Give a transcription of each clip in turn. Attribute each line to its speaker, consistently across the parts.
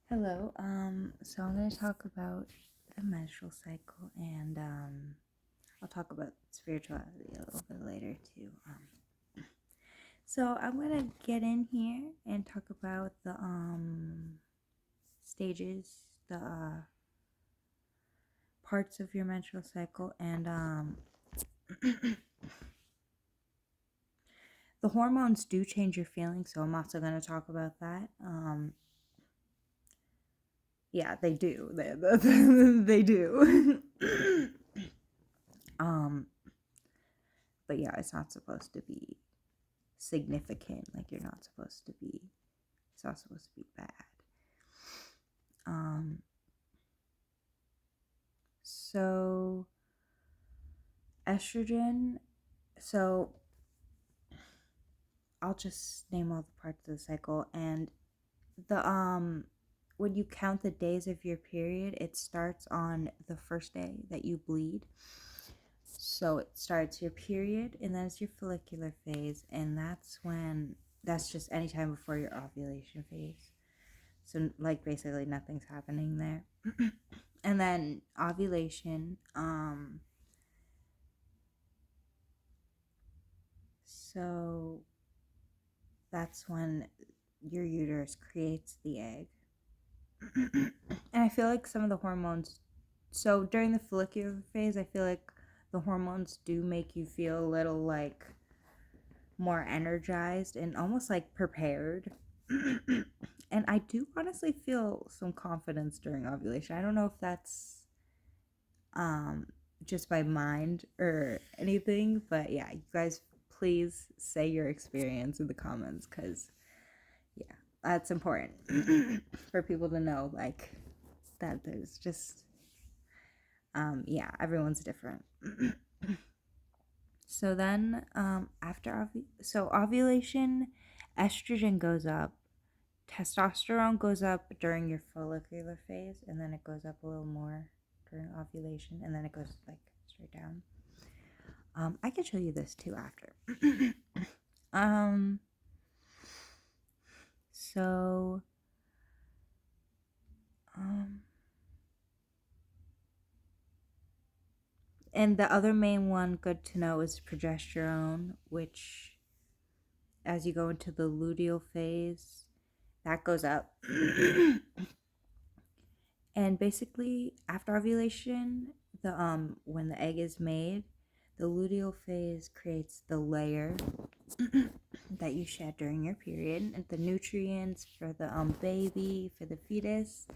Speaker 1: Hello. So I'm going to talk about the menstrual cycle, and I'll talk about spirituality a little bit later too. So I'm going to get in here and talk about the stages, the parts of your menstrual cycle, and the hormones do change your feelings. So I'm also going to talk about that. Yeah, they do. They do. um, but yeah, it's not supposed to be significant. Like you're not supposed to be. It's not supposed to be bad. Um. So estrogen. So I'll just name all the parts of the cycle, and the when you count the days of your period, it starts on the first day that you bleed. So it starts your period, and then it's your follicular phase, and that's just any time before your ovulation phase. So like basically nothing's happening there. And then ovulation, so that's when your uterus creates the egg. And I feel like some of the hormones, so during the follicular phase, I feel like the hormones do make you feel a little like more energized and almost like prepared. And I do honestly feel some confidence during ovulation. I don't know if that's um just by mind or anything, but yeah, you guys please say your experience in the comments, because yeah, that's important for people to know, like, that there's just yeah, everyone's different. So then so ovulation, estrogen goes up, testosterone goes up during your follicular phase, and then it goes up a little more during ovulation, and then it goes like straight down. I can show you this too after. um so um and the other main one good to know is progesterone, which as you go into the luteal phase, that goes up. And basically after ovulation, the when the egg is made, the luteal phase creates the layer that you shed during your period, and the nutrients for the baby, for the fetus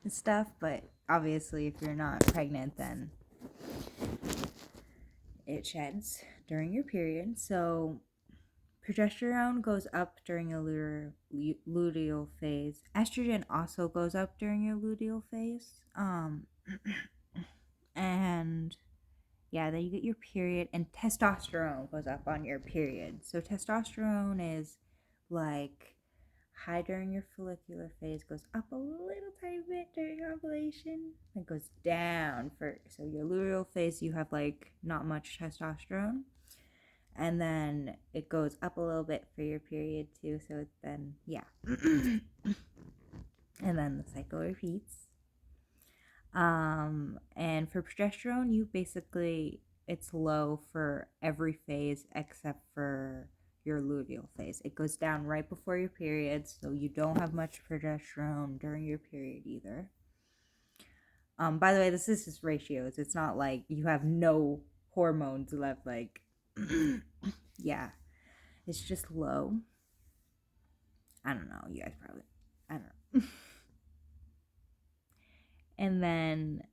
Speaker 1: and stuff. But obviously if you're not pregnant, then it sheds during your period. So progesterone goes up during your luteal phase. Estrogen also goes up during your luteal phase. And yeah, then you get your period, and testosterone goes up on your period. So testosterone is like high during your follicular phase, goes up a little tiny bit during ovulation, and goes down for, so your luteal phase you have like not much testosterone, and then it goes up a little bit for your period too. So then yeah, and then the cycle repeats. And for progesterone, you basically, it's low for every phase except for your luteal phase. It goes down right before your period, so you don't have much progesterone during your period either. By the way, this is just ratios. It's not like you have no hormones left. Like, yeah, it's just low. I don't know. You guys probably, I don't know. And then,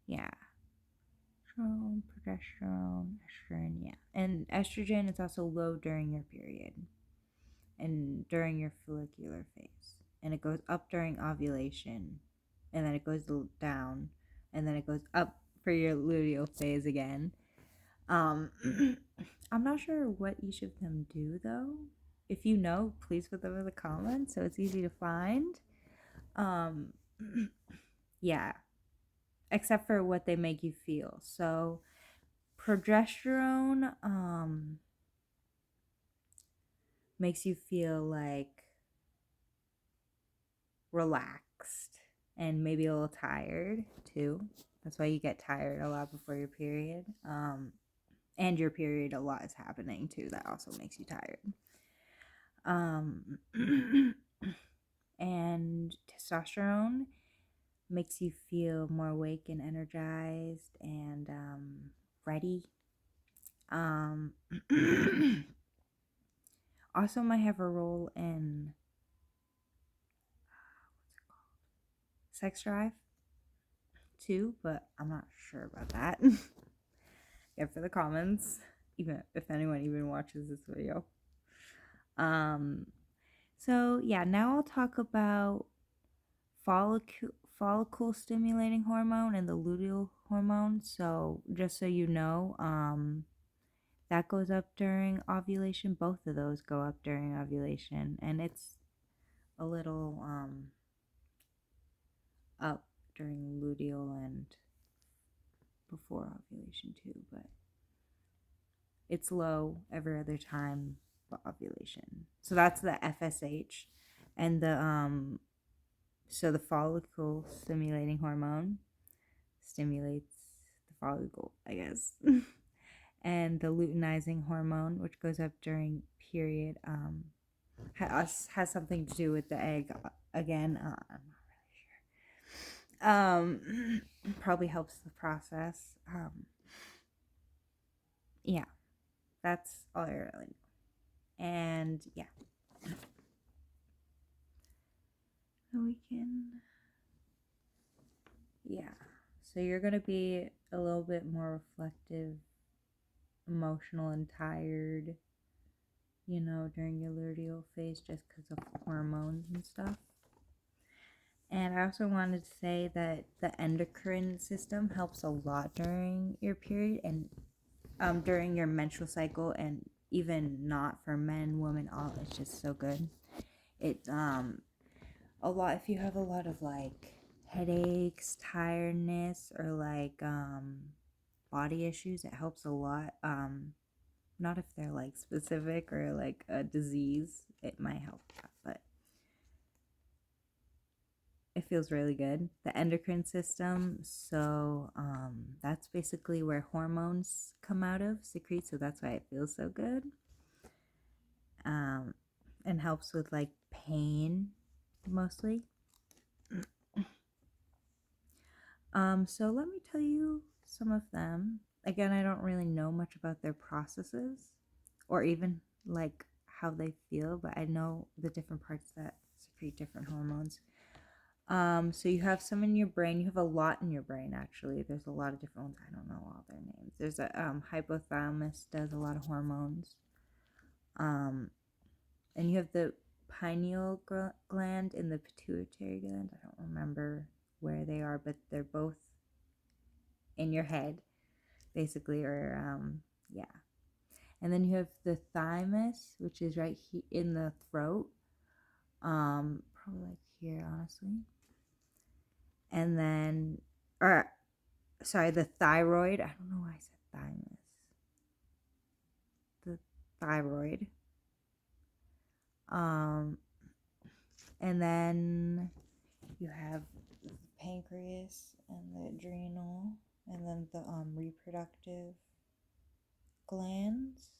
Speaker 1: yeah, progesterone, estrogen, yeah. And estrogen is also low during your period and during your follicular phase. And it goes up during ovulation, and then it goes down, and then it goes up for your luteal phase again. Um, I'm not sure what each of them do though. If you know, please put them in the comments so it's easy to find. Um, yeah, except for what they make you feel. So progesterone makes you feel like relaxed and maybe a little tired too. That's why you get tired a lot before your period. And your period, a lot is happening too. That also makes you tired. And testosterone makes you feel more awake and energized and ready. Also might have a role in sex drive too, but I'm not sure about that. Get for the comments, even if anyone even watches this video. So yeah, now I'll talk about follicle stimulating hormone and the luteal hormone. So just so you know, that goes up during ovulation. Both of those go up during ovulation, and it's a little up during luteal and before ovulation too, but it's low every other time but ovulation. So that's the FSH, and the follicle stimulating hormone stimulates the follicle, I guess. And the luteinizing hormone, which goes up during period, has something to do with the egg. Again, I'm not really sure. Probably helps the process. Yeah, that's all I really know. And yeah, so we can. Yeah, so you're gonna be a little bit more reflective, emotional, and tired, during your luteal phase just because of hormones and stuff. And I also wanted to say that the endocrine system helps a lot during your period and during your menstrual cycle, and even not for men, women, all. It's just so good. It's a lot if you have a lot of like headaches, tiredness, or like body issues. It helps a lot. Not if they're like specific or like a disease, it might help that, but it feels really good. The endocrine system, so that's basically where hormones come out of, secrete, so that's why it feels so good. And helps with like pain mostly. So let me tell you some of them. Again, I don't really know much about their processes or even like how they feel, but I know the different parts that secrete different hormones. So you have some in your brain. You have a lot in your brain, actually. There's a lot of different ones. I don't know all their names. There's a hypothalamus does a lot of hormones. And you have the pineal gland and the pituitary gland. I don't remember where they are, but they're both in your head, basically, or yeah. And then you have the thymus, which is right in the throat, probably like here, honestly. And then, or sorry, the thyroid. I don't know why I said thymus. The thyroid. And then you have the pancreas and the adrenal, and then the reproductive glands.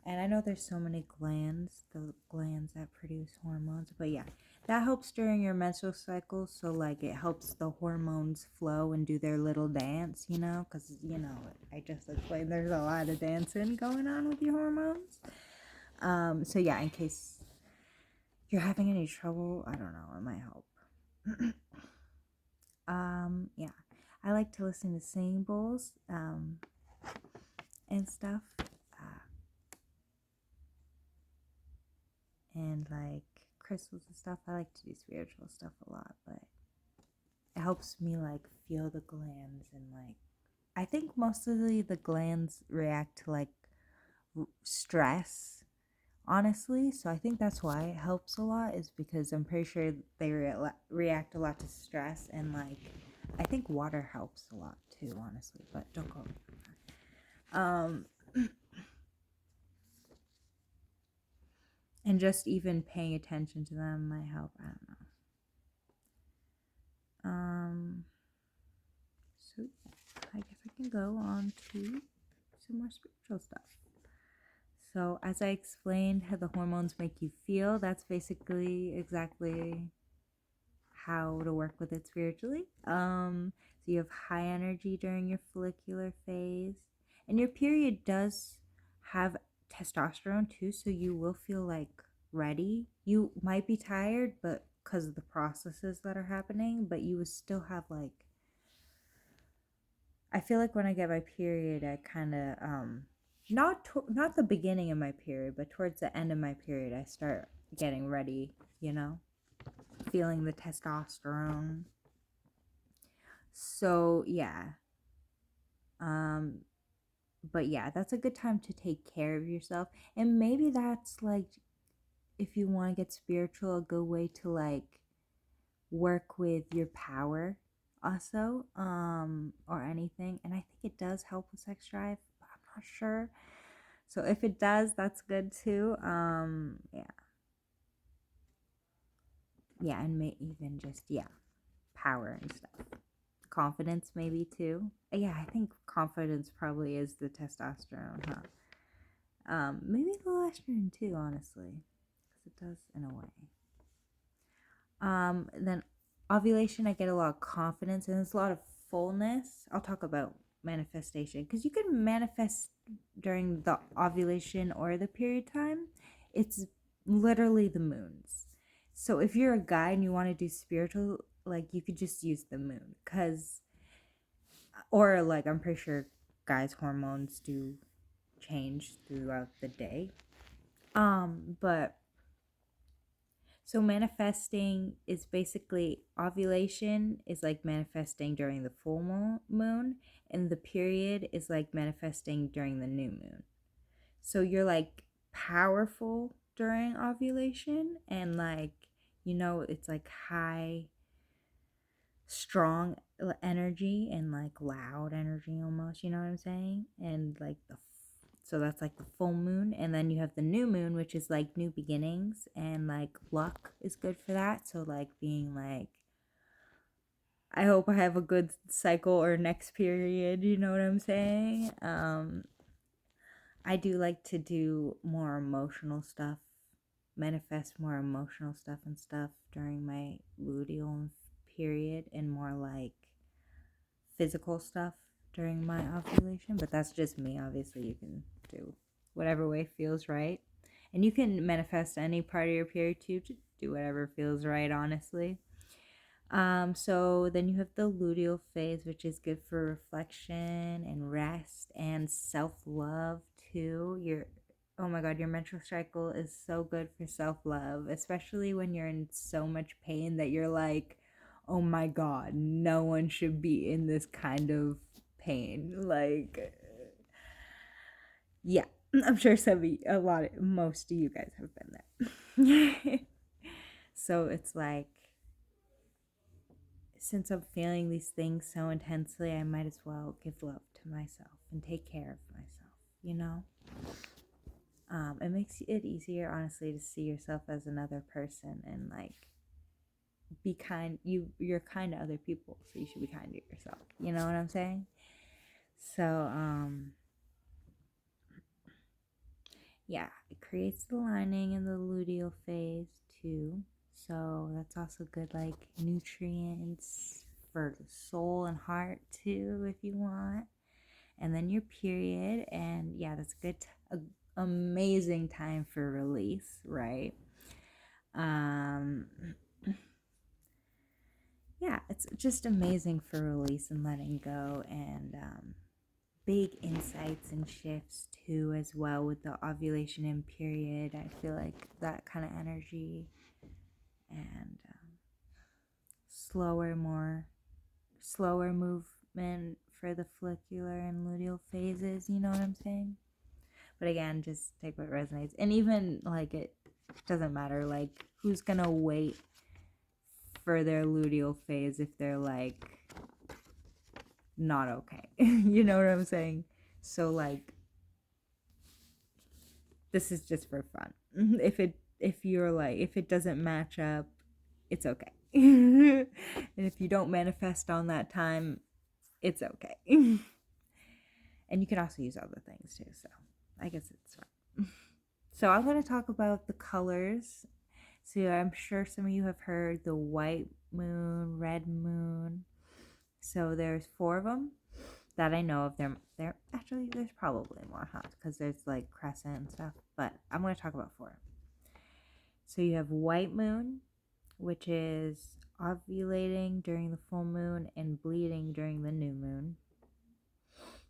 Speaker 1: And I know there's so many glands, the glands that produce hormones, but yeah, that helps during your menstrual cycle. So like it helps the hormones flow and do their little dance, because I just explained there's a lot of dancing going on with your hormones. So yeah, in case you're having any trouble, I don't know, it might help. Yeah, I like to listen to singing bowls and stuff, and like crystals and stuff. I like to do spiritual stuff a lot, but it helps me like feel the glands, and like I think mostly the glands react to like stress, honestly. So I think that's why it helps a lot, is because I'm pretty sure they react a lot to stress, and like I think water helps a lot too, honestly, but don't go. And just even paying attention to them might help. I don't know. So yeah, I guess I can go on to some more spiritual stuff. So as I explained how the hormones make you feel, that's basically exactly how to work with it spiritually. So you have high energy during your follicular phase, and your period does have testosterone too, so you will feel like ready. You might be tired, but because of the processes that are happening, but you will still have like, I feel like when I get my period, I kind of not the beginning of my period, but towards the end of my period, I start getting ready, you know, feeling the testosterone. So yeah. Um but yeah, that's a good time to take care of yourself. And maybe that's like, if you want to get spiritual, a good way to like work with your power also, or anything. And I think it does help with sex drive, but I'm not sure. So if it does, that's good too. Yeah. Yeah, and may even just, yeah, power and stuff. Confidence maybe too. Yeah, I think confidence probably is the testosterone, huh? Maybe the estrogen too, honestly, because it does in a way. Then ovulation, I get a lot of confidence and there's a lot of fullness. I'll talk about manifestation because you can manifest during the ovulation or the period time. It's literally the moons. So if you're a guy and you want to do spiritual, like you could just use the moon, because, or like I'm pretty sure guys' hormones do change throughout the day. But so manifesting is basically, ovulation is like manifesting during the full moon, and the period is like manifesting during the new moon. So you're like powerful during ovulation, and like, it's like high, strong energy and like loud energy almost, you know what I'm saying? And like so that's like the full moon, and then you have the new moon, which is like new beginnings, and like luck is good for that. So like being like, I hope I have a good cycle or next period, you know what I'm saying? I do like to do more emotional stuff, manifest more emotional stuff and stuff during my luteal period, and more like physical stuff during my ovulation. But that's just me. Obviously, you can do whatever way feels right. And you can manifest any part of your period too, to do whatever feels right, honestly. So then you have the luteal phase, which is good for reflection and rest and self-love too. Oh my god, your menstrual cycle is so good for self-love, especially when you're in so much pain that you're like, oh my god, no one should be in this kind of pain. Like, yeah, I'm sure most of you guys have been there. So it's like, since I'm feeling these things so intensely, I might as well give love to myself and take care of myself, you know? It makes it easier, honestly, to see yourself as another person and like be kind. You're kind to other people, so you should be kind to yourself. You know what I'm saying? So, yeah, it creates the lining in the luteal phase too. So that's also good, like nutrients for the soul and heart too, if you want. And then your period, and yeah, that's a good, amazing time for release, right? Um, yeah, it's just amazing for release and letting go, and big insights and shifts too, as well, with the ovulation and period. I feel like that kind of energy, and slower movement for the follicular and luteal phases. You know what I'm saying? But again, just take what resonates. And even like, it doesn't matter like who's gonna wait for their luteal phase if they're like not okay. You know what I'm saying? So like, this is just for fun. If you're like, if it doesn't match up, it's okay. and if you don't manifest on that time, it's okay. And you can also use other things too, so I guess it's fine. So I'm going to talk about the colors. So I'm sure some of you have heard the white moon, red moon. So there's 4 of them that I know of. There actually there's probably more, huh? Because there's like crescent and stuff. But I'm going to talk about 4. So you have white moon, which is ovulating during the full moon and bleeding during the new moon.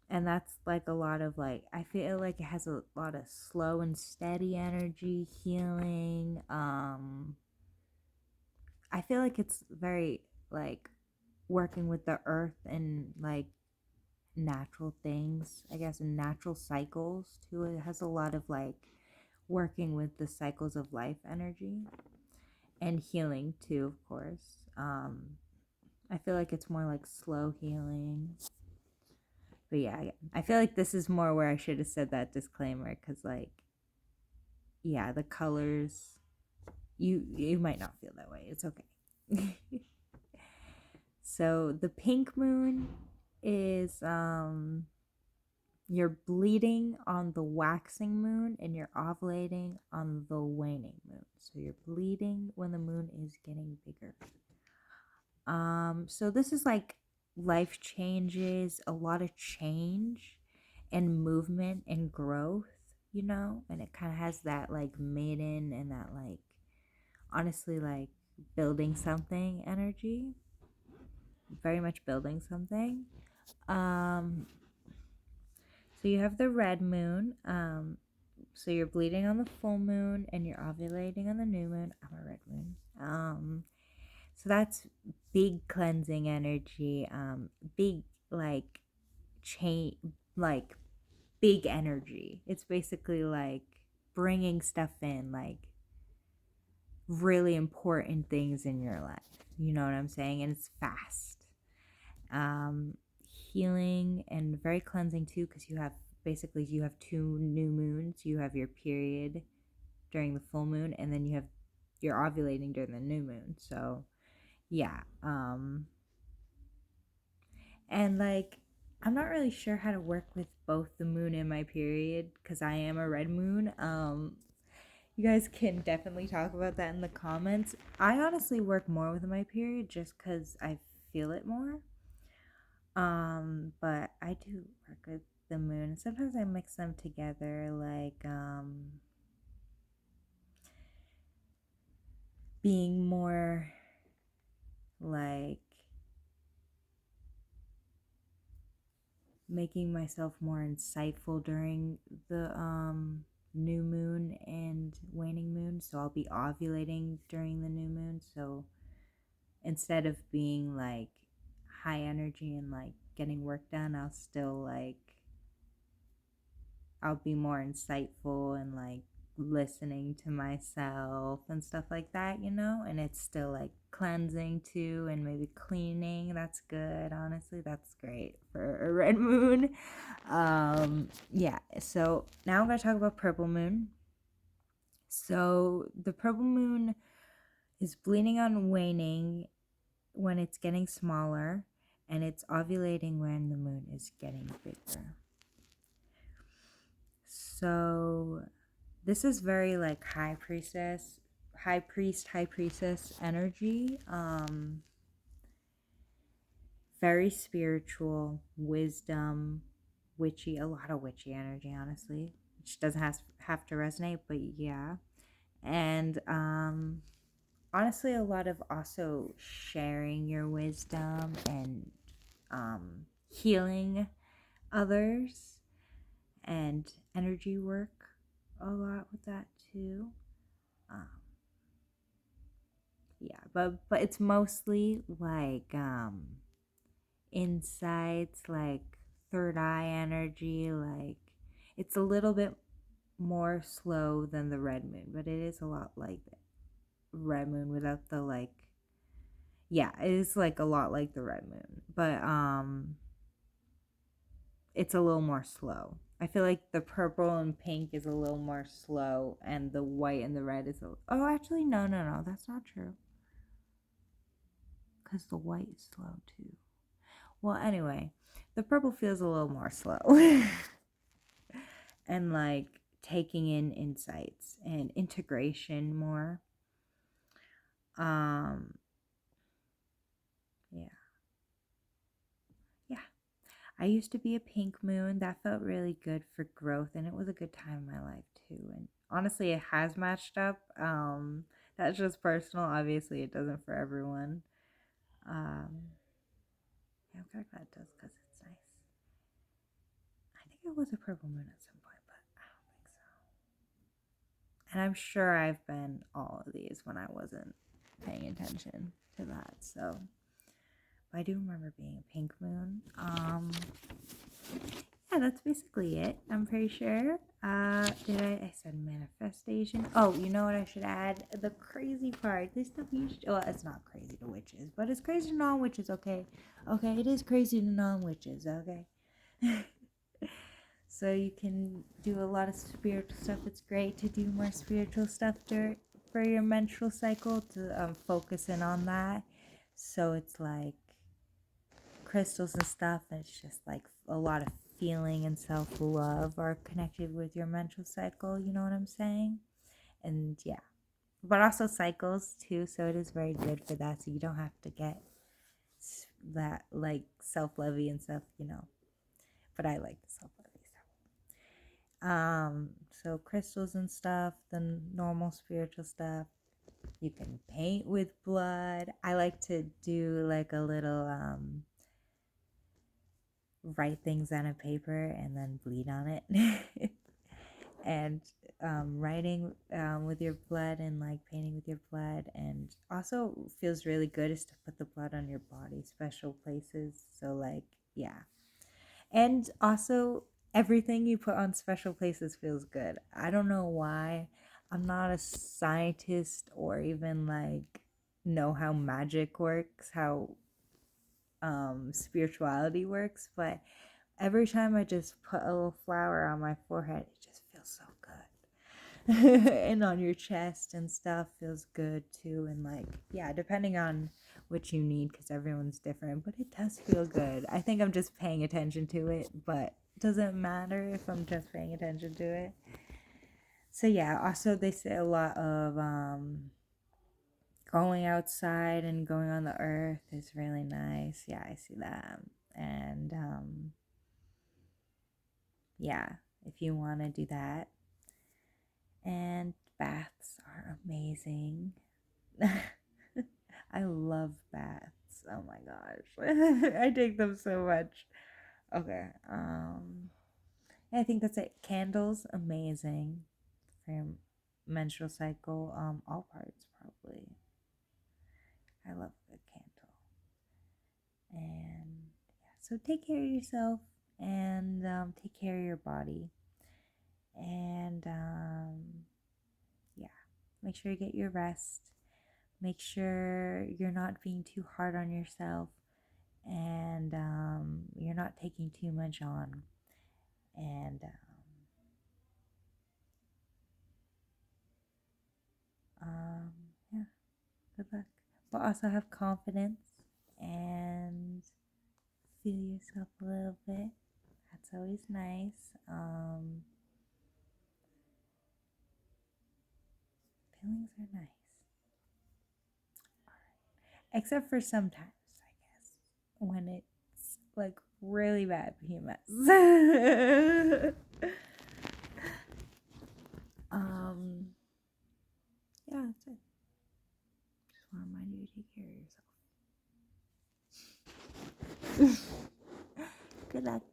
Speaker 1: And that's like a lot of like, I feel like it has a lot of slow and steady energy, healing. I feel like it's very like working with the earth and like natural things, I guess, and natural cycles too. It has a lot of like working with the cycles of life energy and healing too, of course. I feel like it's more like slow healing. But yeah, I feel like this is more where I should have said that disclaimer because, like, yeah, the colors, you might not feel that way. It's okay. So the pink moon is you're bleeding on the waxing moon and you're ovulating on the waning moon. So you're bleeding when the moon is getting bigger. So this is like life changes, a lot of change and movement and growth, you know, and it kind of has that like maiden and that like honestly like building something energy, very much building something. So you have the red moon. So you're bleeding on the full moon and you're ovulating on the new moon. I'm a red moon. So that's big cleansing energy. Big like chain, like big energy. It's basically like bringing stuff in, like really important things in your life. You know what I'm saying? And it's fast. Healing and very cleansing too, because you have basically you have 2 new moons. You have your period during the full moon, and then you're ovulating during the new moon. So yeah, and like I'm not really sure how to work with both the moon and my period because I am a red moon. You guys can definitely talk about that in the comments. I honestly work more with my period just because I feel it more. But I do work with the moon. Sometimes I mix them together, like being more like making myself more insightful during the new moon and waning moon. So I'll be ovulating during the new moon. So instead of being like high energy and like getting work done, I'll be more insightful and like listening to myself and stuff like that, you know? And it's still like cleansing too and maybe cleaning. That's good. Honestly, that's great for a red moon. Yeah. So now I'm going to talk about purple moon. So the purple moon is bleeding on waning when it's getting smaller and it's ovulating when the moon is getting bigger. So this is very like high priestess energy. Very spiritual, wisdom, witchy, a lot of witchy energy, honestly, which doesn't have to resonate, but yeah. And honestly, a lot of also sharing your wisdom and healing others and energy work a lot with that too. Um, yeah, but it's mostly like insights, like third eye energy, like it's a little bit more slow than the red moon, but it is a lot like the red moon without the like, yeah, it is like a lot like the red moon, but it's a little more slow. I feel like the purple and pink is a little more slow and the white and the red is oh, actually no, that's not true. because the white is slow too. Well, anyway, the purple feels a little more slow. And like taking in insights and integration more. Yeah. Yeah. I used to be a pink moon. That felt really good for growth, and it was a good time in my life too. And honestly, it has matched up. That's just personal. Obviously, it doesn't for everyone. Yeah, I'm kind of glad it does because it's nice. I think it was a purple moon at some point, but I don't think so. And I'm sure I've been all of these when I wasn't paying attention to that. So I do remember being a pink moon. Yeah, that's basically it. I'm pretty sure. I said manifestation. Oh, you know what I should add? The crazy part. This stuff well, it's not crazy to witches, but it's crazy to non-witches, okay? Okay, it is crazy to non-witches, okay? So you can do a lot of spiritual stuff. It's great to do more spiritual stuff for your menstrual cycle to focus in on that. So it's like crystals and stuff, and it's just like a lot of feeling and self-love are connected with your menstrual cycle, you know what I'm saying? And yeah, but also cycles too, so it is very good for that, so you don't have to get that like self-lovey and stuff, but I like the self-lovey stuff. So crystals and stuff, the normal spiritual stuff. You can paint with blood. I like to do like a little write things on a paper and then bleed on it. And writing with your blood and like painting with your blood, and also feels really good is to put the blood on your body, special places. So like, yeah. And also everything you put on special places feels good. I don't know why. I'm not a scientist or even like know how magic works, how spirituality works, but every time I just put a little flower on my forehead, it just feels so good. And on your chest and stuff feels good too. And like, yeah, depending on what you need, because everyone's different, but it does feel good. I think I'm just paying attention to it, but it doesn't matter if I'm just paying attention to it. So yeah, also they say a lot of going outside and going on the earth is really nice. Yeah, I see that. And yeah, if you want to do that. And baths are amazing. I love baths. Oh my gosh. I take them so much. Okay. Yeah, I think that's it. Candles, amazing for your menstrual cycle. All parts probably. I love a good candle. And yeah, so take care of yourself and take care of your body. And yeah, make sure you get your rest. Make sure you're not being too hard on yourself, and you're not taking too much on. And yeah, good luck. But also have confidence and feel yourself a little bit. That's always nice. Feelings are nice. Except for sometimes, I guess, when it's like really bad PMS. Yeah, that's it. Just want to remind you to take care of yourself. Good luck.